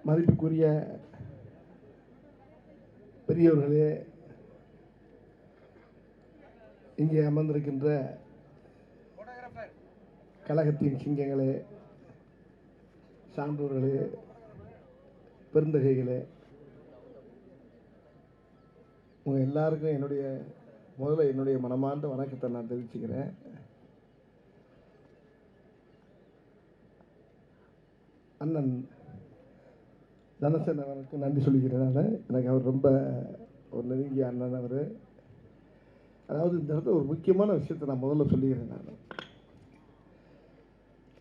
மதிப்புக்குரிய பெரியவர்களே, இங்கே அமர்ந்திருக்கின்ற கழகத்தின் சிங்கங்களே, சான்றோர்களே, பெருந்தகைகளே, உங்கள் எல்லாருக்கும் என்னுடைய மனமார்ந்த வணக்கத்தை நான் தெரிவிச்சுக்கிறேன். அண்ணன் தனசேகரன் அவருக்கு நன்றி சொல்லிக்கிறேன். எனக்கு அவர் ரொம்ப ஒரு நெருங்கிய அண்ணன் அவர். அதாவது இந்த இடத்துல ஒரு முக்கியமான விஷயத்தை நான் முதல்ல சொல்லிக்கிறேன்.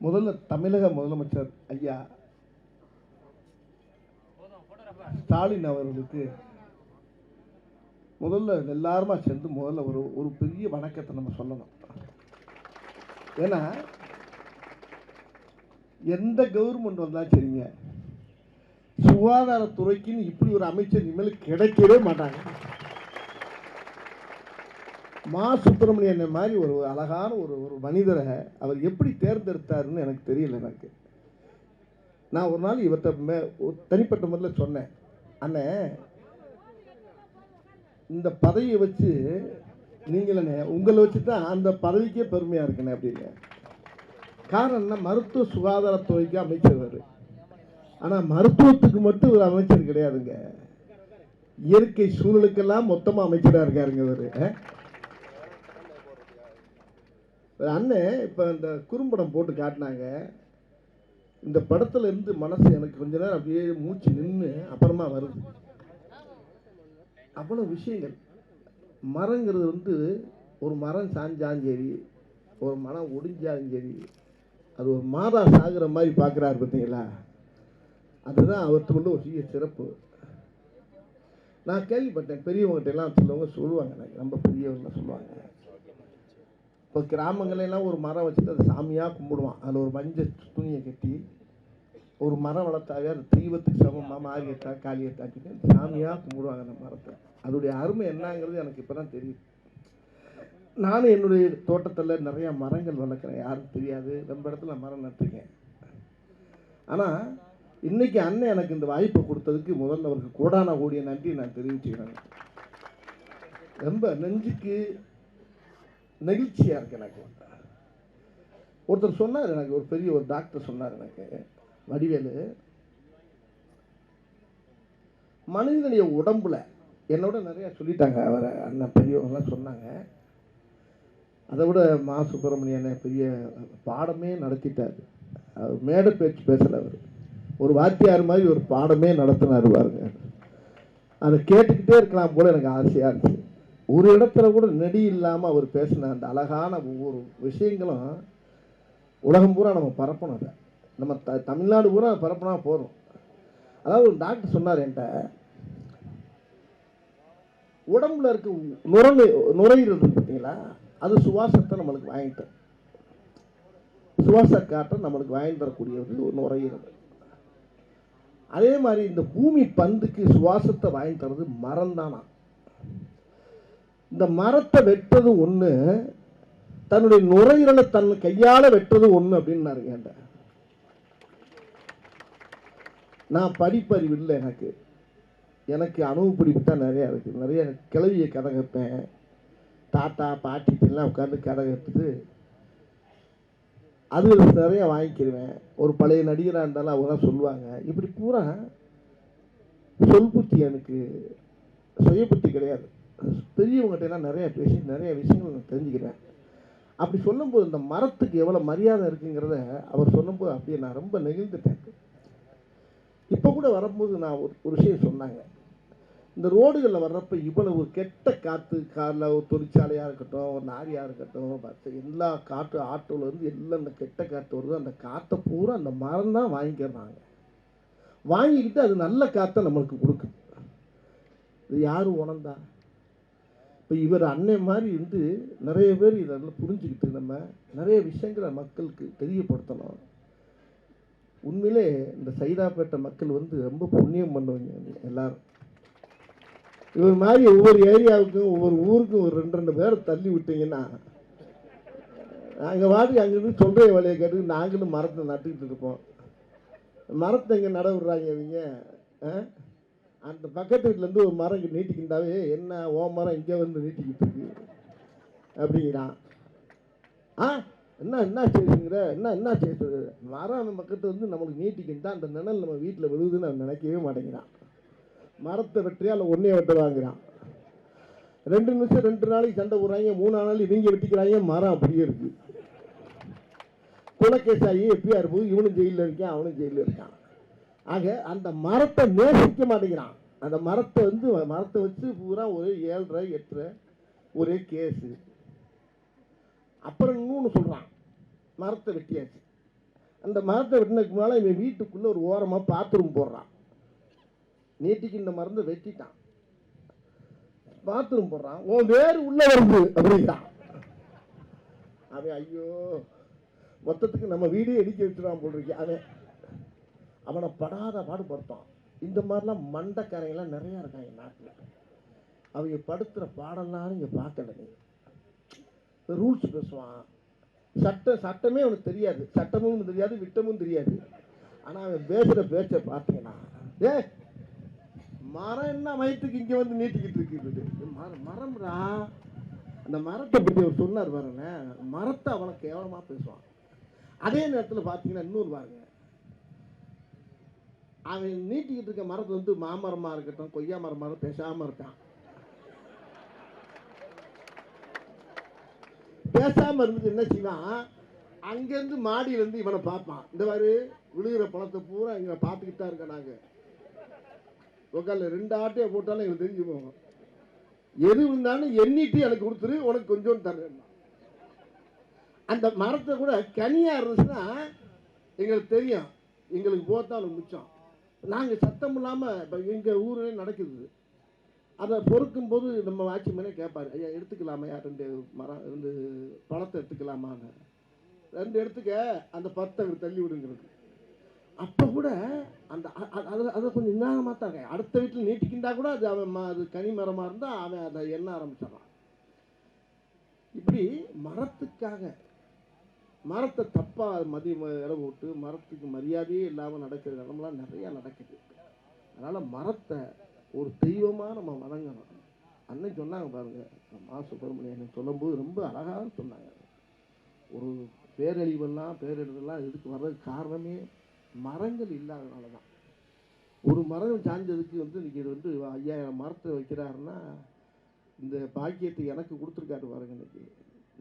முதல்ல தமிழக முதலமைச்சர் ஐயா ஸ்டாலின் அவர்களுக்கு முதல்ல எல்லாருமா சேர்ந்து முதல்ல ஒரு பெரிய வணக்கத்தை நம்ம சொல்லணும். ஏன்னா எந்த கவர்மெண்ட் வந்தாலும் சரிங்க, சுகாதாரத்துறைக்குன்னு இப்படி ஒரு அமைச்சர் இனிமேல் கிடைக்கவே மாட்டாங்க. மா சுப்பிரமணியன் மாதிரி ஒரு அழகான ஒரு மனிதரை அவர் எப்படி தேர்ந்தெடுத்தாருன்னு எனக்கு தெரியல. நான் ஒரு நாள் இவர்கிட்ட தனிப்பட்ட முறையில் சொன்னேன், அண்ணே இந்த பதவியை வச்சு நீங்களே உங்களை வச்சு தான் அந்த பதவிக்கே பெருமையாக இருக்குண்ணே அப்படின்னு. காரணம் என்ன, மருத்துவ சுகாதாரத்துறைக்கு அமைச்சர். ஆனால் மருத்துவத்துக்கு மட்டும் ஒரு அமைச்சர் கிடையாதுங்க, இயற்கை சூழலுக்கெல்லாம் மொத்தமாக அமைச்சராக இருக்காருங்க இவர். அண்ணன் இப்போ இந்த குறும்படம் போட்டு காட்டினாங்க. இந்த படத்தில் இருந்து மனசு எனக்கு கொஞ்ச நேரம் அப்படியே மூச்சு நின்று அப்புறமா வருது. அவ்வளோ விஷயங்கள். மரங்கிறது ஒரு மரம் சாஞ்சாலும் சரி, ஒரு மரம் ஒடிஞ்சாலும் சரி, அது ஒரு மாதா சாகிற மாதிரி பார்க்குறாரு பார்த்தீங்களா, அதுதான் அவர்கிட்ட ஒரு சிறிய சிறப்பு. நான் கேள்விப்பட்டேன், பெரியவங்ககிட்ட எல்லாம் சொல்லுவாங்க, எனக்கு ரொம்ப பெரியவங்க சொல்லுவாங்க, இப்போ கிராமங்களெல்லாம் ஒரு மரம் வச்சுட்டு அதை சாமியாக கும்பிடுவான். அதில் ஒரு மஞ்சள் துணியை கட்டி ஒரு மரம் வளர்த்தாவே அது தெய்வத்துக்கு சமமாக மாரியத்தா காளியத்தாக்கிட்டு சாமியாக கும்பிடுவாங்க அந்த மரத்தை. அதோடைய அருமை என்னங்கிறது எனக்கு இப்போ தான் தெரியுது. நானும் என்னுடைய தோட்டத்தில் நிறையா மரங்கள் வளர்க்குறேன், யாருக்கும் தெரியாது. ரொம்ப இடத்துல மரம் நட்டுருக்கேன். ஆனால் இன்றைக்கி அண்ணன் எனக்கு இந்த வாய்ப்பை கொடுத்ததுக்கு முதல்ல அவருக்கு கோடான கோடிய நன்றி நான் தெரிவிச்சுக்கிறேன். ரொம்ப நெஞ்சுக்கு நெகிழ்ச்சியாக இருக்கு எனக்கு. ஒருத்தர் சொன்னார், எனக்கு ஒரு பெரிய ஒரு டாக்டர் சொன்னார் எனக்கு, வடிவேலு, மனிதனுடைய உடம்புல என்னோட நிறையா சொல்லிட்டாங்க அவர் அண்ணன் பெரியவங்களாம் சொன்னாங்க. அதை விட மா சுப்பிரமணியனை பெரிய பாடமே நடத்திட்டார். அவர் மேடை பேச்சு பேசலை, அவர் ஒரு வாத்தியார் மாதிரி ஒரு பாடமே நடத்தினார் பாருங்க. அதை கேட்டுக்கிட்டே இருக்கலாம் போல எனக்கு ஆசையாக இருந்துச்சு. ஒரு இடத்துல கூட நெடி இல்லாமல் அவர் பேசின அந்த அழகான ஒவ்வொரு விஷயங்களும் உலகம் பூரா நம்ம பரப்பணும். அதை நம்ம தமிழ்நாடு பூரா பரப்புனா போதும். அதாவது ஒரு டாக்டர் சொன்னார் என்கிட்ட, உடம்புல இருக்க நுரையீரல் பார்த்தீங்களா, அது சுவாசத்தை நம்மளுக்கு வாங்கிட்டு, சுவாச காற்றை நம்மளுக்கு வாங்கி தரக்கூடியது ஒரு நுரையீரல். அதே மாதிரி இந்த பூமி பந்துக்கு சுவாசத்தை வாங்கி தரது மரம் தானா. இந்த மரத்தை வெட்டுறது ஒன்று, தன்னுடைய நுரையீரலை தன் கையால் வெட்டுறது ஒன்று அப்படின்னாரு என்கிட்ட. நான் படிப்பறிவு இல்லை, எனக்கு அனுபவப்பிடிப்பு தான் நிறையா இருக்குது. நிறைய கிளவியை கதை கேட்பேன், தாத்தா பாட்டிலாம் உட்காந்து கதை கேட்டுட்டு அது நிறைய வாங்கிக்கிடுவேன். ஒரு பழைய நடிகராக இருந்தாலும் அவங்க தான் சொல்லுவாங்க. இப்படி பூரா சொல் புத்தி, எனக்கு சுய புத்தி கிடையாது. பெரியவங்ககிட்டலாம் நிறைய பேசி நிறைய விஷயங்கள் நான் தெரிஞ்சுக்கிறேன். அப்படி சொல்லும்போது இந்த மரத்துக்கு எவ்வளோ மரியாதை இருக்குங்கிறத அவர் சொல்லும்போது அப்படியே நான் ரொம்ப நெகிழ்ந்துட்டேன். இப்போ கூட வரும்போது நான் ஒரு விஷயம் சொன்னாங்க, இந்த ரோடுகளில் வர்றப்போ இவ்வளவு கெட்ட காற்று, காரில் ஒரு தொழிற்சாலையாக இருக்கட்டும், ஒரு லாரியாக இருக்கட்டும், பஸ் எல்லா காற்று ஆட்டோவிலேருந்து எல்லாம் இந்த கெட்ட காற்று வருது. அந்த காற்றை பூரா அந்த மரம் தான் வாங்கிக்கிறாங்க. வாங்கிக்கிட்டு அது நல்ல காற்றை நம்மளுக்கு கொடுக்குது. இது யாரும் உணர்ந்தா? இப்போ இவர் அண்ணன் மாதிரி நிறைய பேர் இதெல்லாம் புரிஞ்சுக்கிட்டு நம்ம நிறைய விஷயங்களை மக்களுக்கு தெரியப்படுத்தணும். உண்மையிலே இந்த சைதாப்பேட்டை மக்கள் ரொம்ப புண்ணியம் பண்ணுவாங்க எல்லாரும். இவர் மாதிரி ஒவ்வொரு ஏரியாவுக்கும் ஒவ்வொரு ஊருக்கும் ஒரு 2 பேரை தள்ளி விட்டீங்கன்னா நாங்கள் வாட்டி அங்கேருந்து சொல்கிற வேலையை கேட்டு நாங்களும் மரத்தை நட்டுக்கிட்டு இருப்போம். மரத்தை இங்கே நட விடுறாங்க இவங்க. அந்த பக்கத்து வீட்டிலேருந்து ஒரு மரம் இங்கே நீட்டிக்கிட்டாவே என்ன ஓ மரம் இங்கே வந்து நீட்டிக்கிட்டு இருக்கு அப்படிங்கிறான். என்ன செய்யுங்கிற என்ன செய்யுது மரம் பக்கத்து வந்து நம்மளுக்கு நீட்டிக்கிட்டா அந்த நிழல் நம்ம வீட்டில் விழுதுன்னு அவன் நினைக்கவே மாட்டேங்கிறான். மரத்தை வெற்றியா இல்லை ஒன்றே வெட்ட வாங்குறான். 2 நிமிஷம் 2 நாளைக்கு சண்டை போடுறாங்க, 3 நாள் இவங்க வெட்டிக்கிறாங்க, மரம் அப்படியே இருக்கு. குலக்கேசாயி எஃப்ஐஆர் போது இவனும் ஜெயிலில் இருக்கான், அவனும் ஜெயிலில் இருக்கான். ஆக அந்த மரத்தை நேசிக்க மாட்டேங்கிறான். அந்த மரத்தை வச்சு பூரா ஒரே 7.5 8 ஒரே கேஸு. அப்புறம் இன்னொன்று சொல்கிறான், மரத்தை வெட்டியாச்சு. அந்த மரத்தை வெட்டினதுக்கு முன்னால் இவன் வீட்டுக்குள்ளே ஒரு ஓரமாக பாத்ரூம் போடுறான். நீட்டிக்கு இந்த மரத்தை வெட்டிட்டான், பாத்ரூம் போடுறான், ஓ வேறு உள்ள வருது அப்படிங்கிறான். அவன் ஐயோ மொத்தத்துக்கு நம்ம வீடே இடிக்க வச்சுருவான் போட்டிருக்கேன். அவனை படாத பாடுபடுத்தான். இந்த மாதிரிலாம் மண்டக்கரையெல்லாம் நிறையா இருக்காங்க நாட்டில். அவங்க படுத்துகிற பாடலாம் இங்கே பார்க்கல. நீ ரூல்ஸ் பேசுவான், சட்டமே அவனுக்கு தெரியாது, சட்டமும் தெரியாது, விட்டமும் தெரியாது. ஆனால் அவன் பேசுகிற பேச்சை பார்த்தீங்கன்னா மரம் என்ன வயிற்றுக்கு இங்கே வந்து நீட்டிக்கிட்டு இருக்குது. மரம்ரா, அந்த மரத்தை பற்றி அவர் சொன்னார் பாருங்க, மரத்தை அவனை கேவலமாக பேசுவான். அதே நேரத்தில் பார்த்தீங்கன்னா இன்னொரு பாருங்க, அவன் நீட்டிக்கிட்டு இருக்க மரத்தை வந்து மாமரமாக இருக்கட்டும் கொய்யா மரமாக பேசாமல் இருக்கான். பேசாமல் இருந்துட்டு என்ன செய்வான், அங்கேருந்து மாடியிலேருந்து இவனை பார்ப்பான். இந்த மாதிரி விழுகிற பழத்தை பூரா இங்கே பார்த்துக்கிட்டு தான் இருக்கேன். நாங்கள் உக்கால 2 ஆட்டையை போட்டாலும் எங்களுக்கு தெரிஞ்சு போவோம். எது இருந்தாலும் எண்ணிட்டு எனக்கு கொடுத்துரு, உனக்கு கொஞ்சோண்டு தரேன். அந்த மரத்தை கூட கனியாக இருந்துச்சுன்னா எங்களுக்கு தெரியும், எங்களுக்கு போத்தாலும் மிச்சம். நாங்கள் சத்தம் இல்லாமல் இப்போ எங்கள் ஊரே நடக்குது. அதை பொறுக்கும் போது நம்ம வாட்சிமேனே கேட்பாரு, ஐயா எடுத்துக்கலாமா, 2 மரம் 2 பழத்தை எடுத்துக்கலாமான்னு. 2 எடுத்துக்க, அந்த 10 தள்ளி விடுங்கிறது. அப்போ கூட அந்த அதை கொஞ்சம் நிதானமாக தான் இருக்கேன். அடுத்த வீட்டில் நீட்டிக்கிண்டா கூட அது அவன் அது கனி மரமாக இருந்தால் அவன் அதை எண்ண ஆரம்பிச்சிடறான். இப்படி மரத்தை தப்பாக இடம் போட்டு மரத்துக்கு மரியாதையே இல்லாமல் நடக்கிற இடம்லாம் நிறையா நடக்குது. அதனால் மரத்தை ஒரு தெய்வமாக நம்ம வணங்கணும். அன்னைக்கு சொன்னாங்க பாருங்க, மா சுப்பிரமணியன் சொல்லும்போது ரொம்ப அழகாக சொன்னாங்க. ஒரு பேரழிவெல்லாம் இதுக்கு வர்றதுக்கு காரணமே மரங்கள் இல்லாதனால தான். ஒரு மரம் சாய்ஞ்சதுக்கு வந்து இன்றைக்கி இது வந்து 5000 மரத்தை வைக்கிறாருன்னா இந்த பாக்கியத்தை எனக்கு கொடுத்துருக்காரு பாருங்க. இன்றைக்கி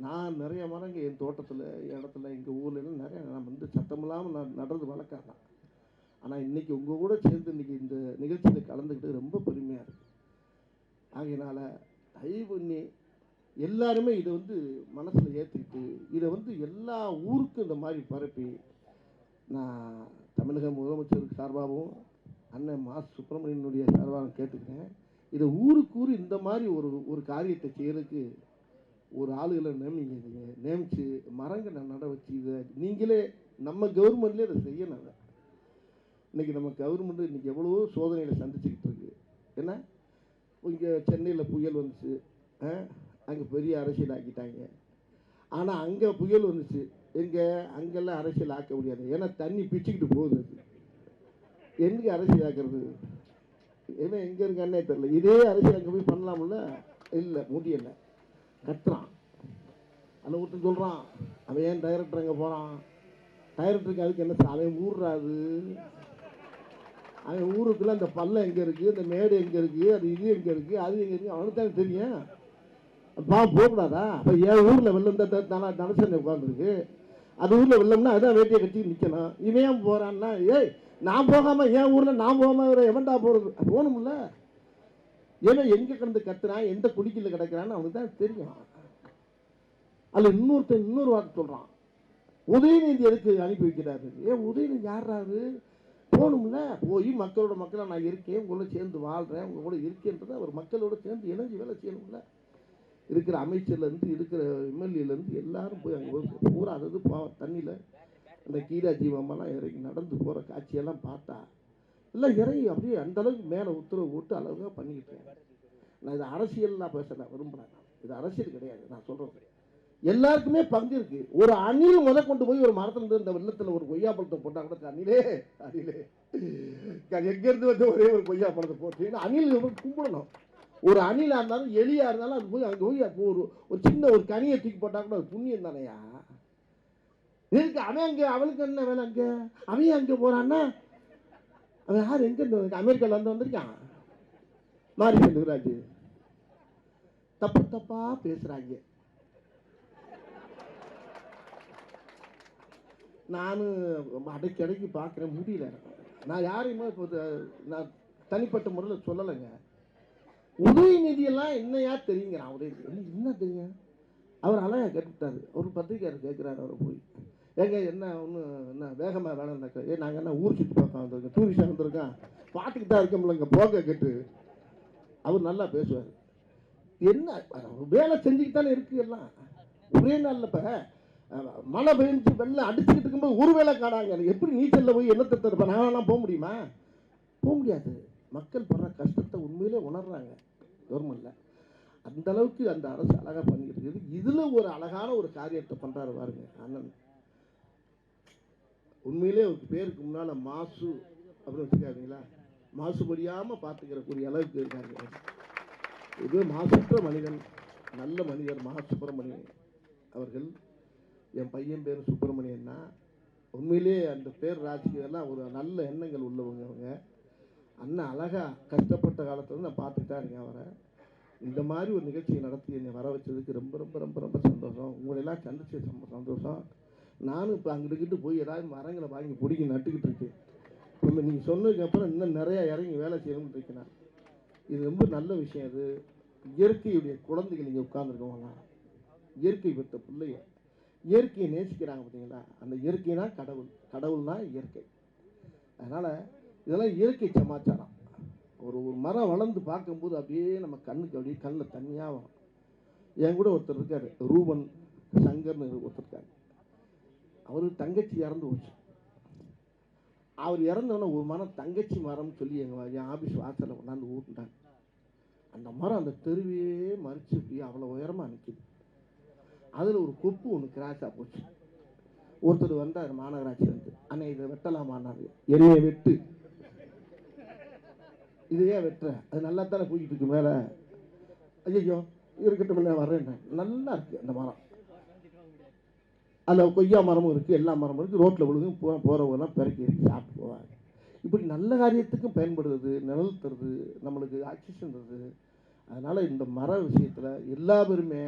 நான் நிறைய மரங்கள் என் தோட்டத்தில், இடத்துல, எங்கள் ஊர்லாம் நிறைய நான் வந்து சத்தமில்லாமல் நான் நடுறது வளர்க்குறேன். ஆனால் இன்றைக்கி உங்கள் கூட சேர்ந்து இன்றைக்கி இந்த நிகழ்ச்சியில் கலந்துக்கிட்டு ரொம்ப பெருமையாக இருக்குது. ஆகையினால் தயவு பண்ணி எல்லாருமே இதை வந்து மனசில் ஏற்றிக்கிட்டு இதை வந்து எல்லா ஊருக்கும் இந்த மாதிரி பரப்பி, நான் தமிழக முதலமைச்சருக்கு சார்பாகவும் அண்ணன் மா சுப்பிரமணியனுடைய சார்பாக கேட்டுக்கிறேன். இதை ஊருக்கு இந்த மாதிரி ஒரு காரியத்தை செய்கிறதுக்கு ஒரு ஆளுகளை நியமித்து மரங்களை நட வச்சு இதை நீங்களே நம்ம கவர்மெண்ட்லேயே இதை செய்யணும். இன்றைக்கி நம்ம கவர்மெண்ட்டு இன்றைக்கி எவ்வளவோ சோதனைகளை சந்திச்சுக்கிட்டு இருக்கு. ஏன்னா இங்கே சென்னையில் புயல் வந்துச்சு, அங்கே பெரிய அரசியல் ஆக்கிட்டாங்க. ஆனால் அங்கே புயல் வந்துச்சு, அங்கெல்லாம் அரசியல் ஆக்க முடியாது. ஏன்னா தண்ணி பிச்சுக்கிட்டு போகுது. எங்கே அரசியல் ஆக்கிறது? ஏன்னா எங்கே இருக்கானே தெரில. இதே அரசியல் அங்கே போய் பண்ணலாம்ல, இல்லை முடியலை. கத்துறான், அதில் ஒருத்தன் சொல்கிறான், அவன் ஏன் டைரக்டர் அங்கே போகிறான், டைரக்டருக்கு அதுக்கு என்ன சார், அவன் ஊர்றாது. அவன் ஊருக்குள்ள அந்த பள்ளம் எங்கே இருக்குது, அந்த மேடு எங்கே இருக்குது, அது இது எங்கே இருக்குது, அது எங்கே இருக்குது, அவனுக்கு தான் தெரியும். போகக்கூடாதா? அப்போ என் ஊரில் வெள்ளம் தான் தனசனை உட்காந்துருக்கு, அது ஊரில் வெள்ளம்னா அதான் வேட்டியை கட்டி நிற்கணும். இவன் ஏன் போகிறான்னா, நான் போகாமல் என் ஊரில் நான் போகாமல் எவன்டா போகிறது, போகணும்ல. ஏன்னா எங்கே கிடந்து கத்துறான், எந்த குடிக்கல கிடக்கிறான்னு அவனுக்கு தான் தெரியும். அதில் இன்னொரு வார்த்தை சொல்கிறான், உதயநிதி எதுக்கு அனுப்பி வைக்கிறாரு? உதயநிதி யாராரு? போகணும்ல, போய் மக்களாக நான் இருக்கேன், உங்களோட சேர்ந்து வாழ்கிறேன், உங்க கூட இருக்கேன்றதை அவர் மக்களோட சேர்ந்து இணைஞ்சு வேலை செய்யணும்ல. இருக்கிற அமைச்சர்லேருந்து இருக்கிற எம்எல்ஏலேருந்து எல்லாரும் போய் அங்கே பூரா அதாவது தண்ணியில் அந்த கீதா ஜீவம்மெல்லாம் இறங்கி நடந்து போகிற காட்சியெல்லாம் பார்த்தா எல்லாம் இறங்கி அப்படியே அந்தளவுக்கு மேலே உத்தரவு போட்டு அழகாக பண்ணிக்கிட்டு. நான் இது அரசியல்லாம் பேச விரும்புகிறேன். இது அரசியல் கிடையாது நான் சொல்கிறது. எல்லாருக்குமே பங்கு இருக்கு. ஒரு அணில் முத கொண்டு போய் ஒரு மரத்துல இருந்து இந்த வெள்ளத்துல ஒரு கொய்யா பழத்தை போட்டா கூட அணிலே அணிலே எங்க இருந்து வந்து ஒரே ஒரு கொய்யா பழத்தை போட்டு அணில் கும்பிடணும். ஒரு அணிலா இருந்தாலும் எலியா இருந்தாலும் அது போய் அங்கே போய் ஒரு சின்ன ஒரு கனியை தூக்கி போட்டா கூட அது புண்ணியம் தானையா. இதுக்கு அவன் அங்கே அவனுக்கு என்ன வேலை அங்கே அவன் அங்கே போறான்னா அவன் யார் எங்க இருந்து அமெரிக்கால வந்து வந்திருக்கான் மாரி செல்வராஜ். தப்பு தப்பா பேசுறாங்க. நானும் அடைக்கடைக்கு பார்க்குறேன், முடியல. நான் யாரையுமே இப்போ நான் தனிப்பட்ட முறையில் சொல்லலைங்க. உதயநிதியெல்லாம் என்னையா தெரியுங்கிறான். உதயநிதி என்ன தெரியும்? அவர் அழகாக கேட்டுவிட்டார். ஒரு பத்திரிக்கையாளர் கேட்குறாரு அவரை போய், ஏங்க என்ன ஒன்று என்ன வேகமாக வேலைன்னாக்கா, நாங்கள் என்ன ஊர் சுற்றி பார்க்க வந்திருக்கோம், டூரிஸ்டாக வந்திருக்கோம், பார்த்துக்கிட்டு தான் இருக்கோம்லங்க போக கேட்டு. அவர் நல்லா பேசுவார். என்ன வேலை செஞ்சுக்கிட்டு தானே இருக்கு எல்லாம். ஒரே நாளில் இப்போ மழை பெஞ்சு வெள்ளம் அடிச்சுக்கிட்டு இருக்கும்போது ஒரு வேலை காணாங்க. எப்படி நீச்சலில் போய் என்னத்தை தருப்பேன் நாங்களாம் போக முடியுமா? போக முடியாது. மக்கள் படுற கஷ்டத்தை உண்மையிலே உணர்றாங்க கவர்மெண்ட்ல. அந்த அளவுக்கு அந்த அரசு அழகாக பண்ணிட்டு இருக்குது. இதில் ஒரு அழகான ஒரு காரியத்தை பண்ணுறாரு பாருங்க அண்ணன். உண்மையிலே ஒரு பேருக்கு முன்னால் மாசு அப்படின்னு வச்சுக்காதீங்களா, மாசுபடியாமல் பார்த்துக்கிறக்கூடிய அளவுக்கு இருக்காங்க. இது மாசற்ற மனிதன், நல்ல மனிதர் மா சுப்பிரமணியன் அவர்கள். என் பையன் பேர் சுப்பிரமணியன்னா உண்மையிலே அந்த பேர் ராஜ்கீயெல்லாம் ஒரு நல்ல எண்ணங்கள் உள்ளவங்க அவங்க. அண்ணன் அழகாக கஷ்டப்பட்ட காலத்தில் நான் பார்த்துக்கிட்டா இருக்கேன் அவரை. இந்த மாதிரி ஒரு நிகழ்ச்சியை நடத்தி என்னை வர வச்சதுக்கு ரொம்ப ரொம்ப ரொம்ப ரொம்ப சந்தோஷம். உங்களெல்லாம் சந்திச்சு சந்தோஷம். நானும் இப்போ அங்கிட்டு போய் ஏதாவது மரங்களை வாங்கி பிடிக்கி நட்டுக்கிட்டு இருக்கேன். இப்போ நீங்கள் சொன்னதுக்கப்புறம் இன்னும் நிறையா இறங்கி வேலை செய்யணும்னு இருக்கேன். இது ரொம்ப நல்ல விஷயம். அது இயற்கையுடைய குழந்தைகள் இங்கே உட்கார்ந்துருக்கவங்க, இயற்கை பெற்ற பிள்ளைங்க, இயற்கையை நேசிக்கிறாங்க பார்த்தீங்களா. அந்த இயற்கைனா கடவுள், கடவுள்னா இயற்கை. அதனால் இதெல்லாம் இயற்கை சமாச்சாரம். ஒரு மரம் வளர்ந்து பார்க்கும்போது அப்படியே நம்ம கண்ணுக்கு அப்படியே கண்ணில் தனியாக வரும். என் கூட ஒருத்தர் இருக்கார், ரூபன் சங்கர்னு ஒருத்தர் இருக்கார். அவர் தங்கச்சி இறந்து போச்சு. அவர் இறந்தவொடனே ஒரு மரம் தங்கச்சி மரம்னு சொல்லி என் ஆஃபீஸ் வாசலில் கொண்டாந்து ஊட்டுட்டாங்க. அந்த மரம் அந்த தெருவையே மறிச்சு அப்படியே அவ்வளோ உயரமாக நிற்கிது. அதில் ஒரு கொப்பு ஒன்று கிராஸாக போச்சு. ஒருத்தர் வந்தார் மாநகராட்சி வந்து, அண்ணே இதை வெட்டலாமான்னாரு. என்னைய வெட்டு, இதையே வெட்டுற, அது நல்லா தானே போய்கிட்டு இருக்கு மேலே. ஐயோ இருக்கட்டும் இல்லை வர்றேன். நல்லா இருக்குது அந்த மரம். அதில் கொய்யா மரமும் இருக்குது, எல்லா மரமும் இருக்குது. ரோட்டில் விழுகும் போகிறவங்கலாம் பிறக்கி இருக்கு சாப்பிட்டு போவாங்க. இப்படி நல்ல காரியத்துக்கும் பயன்படுறது, நிழல் தருது, நம்மளுக்கு ஆக்சிஜன் தருது. அதனால் இந்த மர விஷயத்தில் எல்லா பேருமே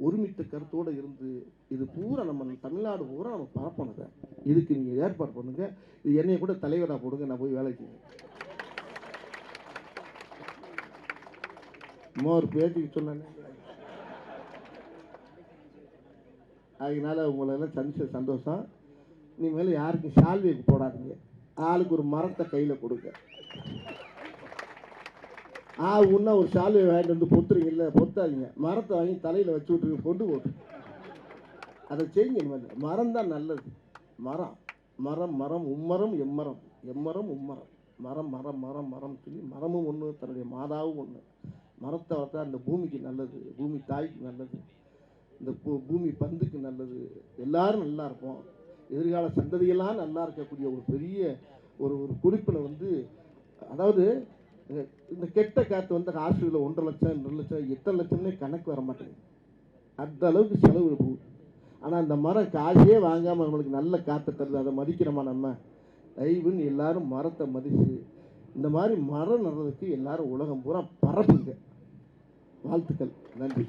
ஒருமித்த கருத்தோடு இருந்து இது பூரா நம்ம தமிழ்நாடு பூரா நம்ம பரப்பணுங்க. இதுக்கு நீங்கள் ஏற்பாடு பண்ணுங்க. இது என்னைய கூட தலைவராக போடுங்க, நான் போய் வேலைக்கு. இன்னொரு பேச்சுக்கு சொன்னேன். அதனால உங்களெல்லாம் சந்திச்ச சந்தோஷம். இனிமேல் யாருக்கும் சால்வைக்கு போடாதீங்க, ஆளுக்கு ஒரு மரத்தை கையில் கொடுங்க. உன்னா ஒரு சால்வை வாங்கிட்டு வந்து பொத்துறீங்கல்ல, பொத்தாதீங்க, மரத்தை வாங்கி தலையில் வச்சு விட்ருங்க, கொண்டு போட்டு அதை செய்யுங்க. இனிமேல் மரம் தான் நல்லது. மரம் மரம் மரம் உம்மரம் எம்மரம் எம்மரம் உம்மரம் மரம் மரம் மரம் மரம் சொல்லி மரமும் ஒன்று, தன்னுடைய மாதாவும் ஒன்று. மரத்தை வளர்த்தா அந்த பூமிக்கு நல்லது, பூமி தாய்க்கு நல்லது, இந்த பூமி பந்துக்கு நல்லது. எல்லாரும் நல்லா இருப்போம். எதிர்கால சந்ததியெல்லாம் நல்லா இருக்கக்கூடிய ஒரு பெரிய ஒரு குறிப்பினை வந்து, அதாவது இந்த கெட்ட காற்று வந்து ஹாஸ்பிட்டலில் 1.5 லட்சம் 2 லட்சம் 8 லட்சம்னே கணக்கு வர மாட்டேங்குது. அந்த அளவுக்கு செலவு போகுது. ஆனால் அந்த மரம் காசே வாங்காமல் நம்மளுக்கு நல்ல காற்றை தருது. அதை மதிக்கிறோமா நம்ம? தயவுன்னு எல்லாரும் மரத்தை மதித்து இந்த மாதிரி மரம் நடுறதுக்கு எல்லாரும் உலகம் பூரா பரப்புங்க. வாழ்த்துக்கள். நன்றி.